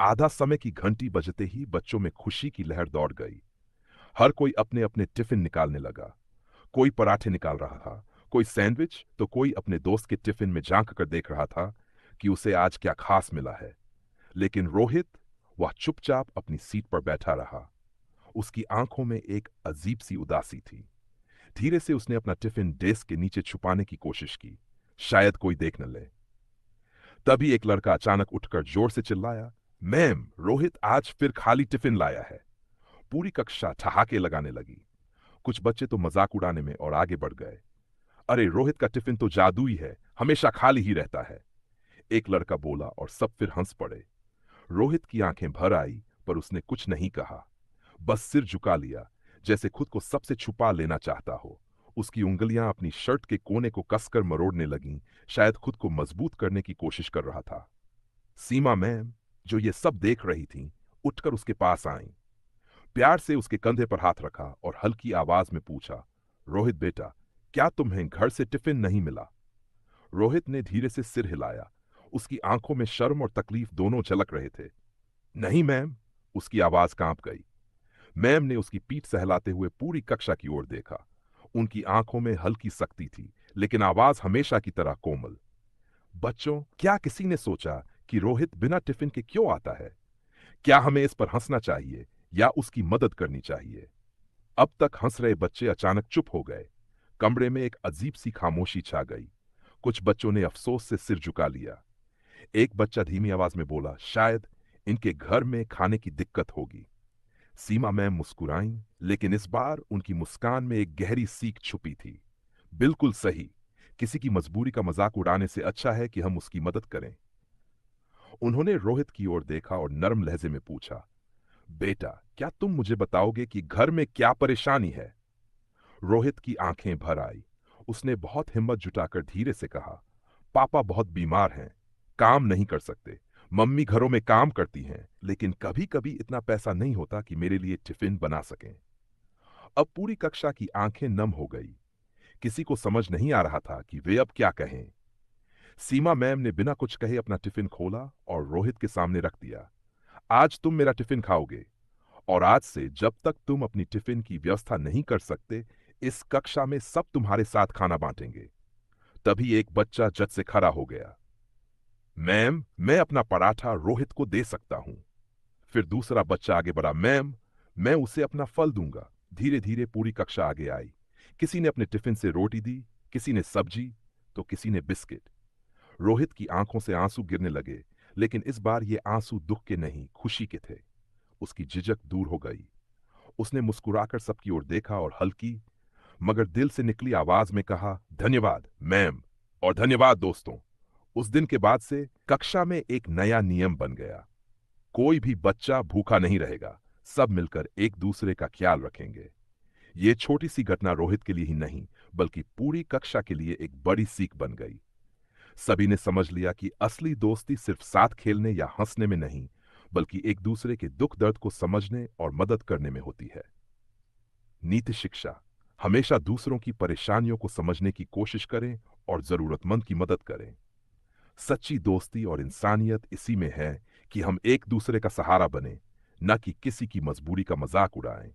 आधा समय की घंटी बजते ही बच्चों में खुशी की लहर दौड़ गई। हर कोई अपने अपने टिफिन निकालने लगा। कोई पराठे निकाल रहा था, कोई सैंडविच, तो कोई अपने दोस्त के टिफिन में झांक कर देख रहा था कि उसे आज क्या खास मिला है। लेकिन रोहित, वह चुपचाप अपनी सीट पर बैठा रहा। उसकी आंखों में एक अजीब सी उदासी थी। धीरे से उसने अपना टिफिन डेस्क के नीचे छुपाने की कोशिश की, शायद कोई देख न ले। तभी एक लड़का अचानक उठकर जोर से चिल्लाया, मैम, रोहित आज फिर खाली टिफिन लाया है। पूरी कक्षा ठहाके लगाने लगी। कुछ बच्चे तो मजाक उड़ाने में और आगे बढ़ गए। अरे, रोहित का टिफिन तो जादुई है, हमेशा खाली ही रहता है। एक लड़का बोला और सब फिर हंस पड़े। रोहित की आंखें भर आई, पर उसने कुछ नहीं कहा। बस सिर झुका लिया, जैसे खुद को सबसे छुपा लेना चाहता हो। उसकी उंगलियां अपनी शर्ट के कोने को कसकर मरोड़ने लगीं, शायद खुद को मजबूत करने की कोशिश कर रहा था। सीमा मैम, जो ये सब देख रही थीं, उठकर उसके पास आईं। प्यार से उसके कंधे पर हाथ रखा और हल्की आवाज में पूछा, रोहित बेटा, क्या तुम्हें घर से टिफिन नहीं मिला? रोहित ने धीरे से सिर हिलाया। उसकी आंखों में शर्म और तकलीफ दोनों झलक रहे थे। नहीं मैम। उसकी आवाज कांप गई। मैम ने उसकी पीठ सहलाते हुए पूरी कक्षा की ओर देखा। उनकी आंखों में हल्की सख्ती थी, लेकिन आवाज हमेशा की तरह कोमल। बच्चों, क्या किसी ने सोचा कि रोहित बिना टिफिन के क्यों आता है? क्या हमें इस पर हंसना चाहिए या उसकी मदद करनी चाहिए? अब तक हंस रहे बच्चे अचानक चुप हो गए। कमरे में एक अजीब सी खामोशी छा गई। कुछ बच्चों ने अफसोस से सिर झुका लिया। एक बच्चा धीमी आवाज में बोला, शायद इनके घर में खाने की दिक्कत होगी। सीमा मैम मुस्कुराईं, लेकिन इस बार उनकी मुस्कान में एक गहरी सीख छुपी थी। बिल्कुल सही। किसी की मजबूरी का मजाक उड़ाने से अच्छा है कि हम उसकी मदद करें। उन्होंने रोहित की ओर देखा और नरम लहजे में पूछा, बेटा, क्या तुम मुझे बताओगे कि घर में क्या परेशानी है? रोहित की आंखें भर आई। उसने बहुत हिम्मत जुटाकर धीरे से कहा, पापा बहुत बीमार हैं, काम नहीं कर सकते। मम्मी घरों में काम करती हैं, लेकिन कभी कभी इतना पैसा नहीं होता कि मेरे लिए टिफिन बना सकें। अब पूरी कक्षा की आंखें नम हो गई। किसी को समझ नहीं आ रहा था कि वे अब क्या कहें। सीमा मैम ने बिना कुछ कहे अपना टिफिन खोला और रोहित के सामने रख दिया। आज तुम मेरा टिफिन खाओगे, और आज से जब तक तुम अपनी टिफिन की व्यवस्था नहीं कर सकते, इस कक्षा में सब तुम्हारे साथ खाना बांटेंगे। तभी एक बच्चा जज से खड़ा हो गया। मैम, मैं अपना पराठा रोहित को दे सकता हूं। फिर दूसरा बच्चा आगे बढ़ा, मैम, मैं उसे अपना फल दूंगा। धीरे धीरे पूरी कक्षा आगे आई। किसी ने अपने टिफिन से रोटी दी, किसी ने सब्जी, तो किसी ने बिस्किट। रोहित की आंखों से आंसू गिरने लगे, लेकिन इस बार ये आंसू दुख के नहीं, खुशी के थे। उसकी झिझक दूर हो गई। उसने मुस्कुराकर सबकी ओर देखा और हल्की मगर दिल से निकली आवाज में कहा, धन्यवाद मैम, और धन्यवाद दोस्तों। उस दिन के बाद से कक्षा में एक नया नियम बन गया। कोई भी बच्चा भूखा नहीं रहेगा। सब मिलकर एक दूसरे का ख्याल रखेंगे। ये छोटी सी घटना रोहित के लिए ही नहीं, बल्कि पूरी कक्षा के लिए एक बड़ी सीख बन गई। सभी ने समझ लिया कि असली दोस्ती सिर्फ साथ खेलने या हंसने में नहीं, बल्कि एक दूसरे के दुख दर्द को समझने और मदद करने में होती है। नीति शिक्षा, हमेशा दूसरों की परेशानियों को समझने की कोशिश करें और जरूरतमंद की मदद करें। सच्ची दोस्ती और इंसानियत इसी में है कि हम एक दूसरे का सहारा बने, न कि किसी की मजबूरी का मजाक उड़ाएं।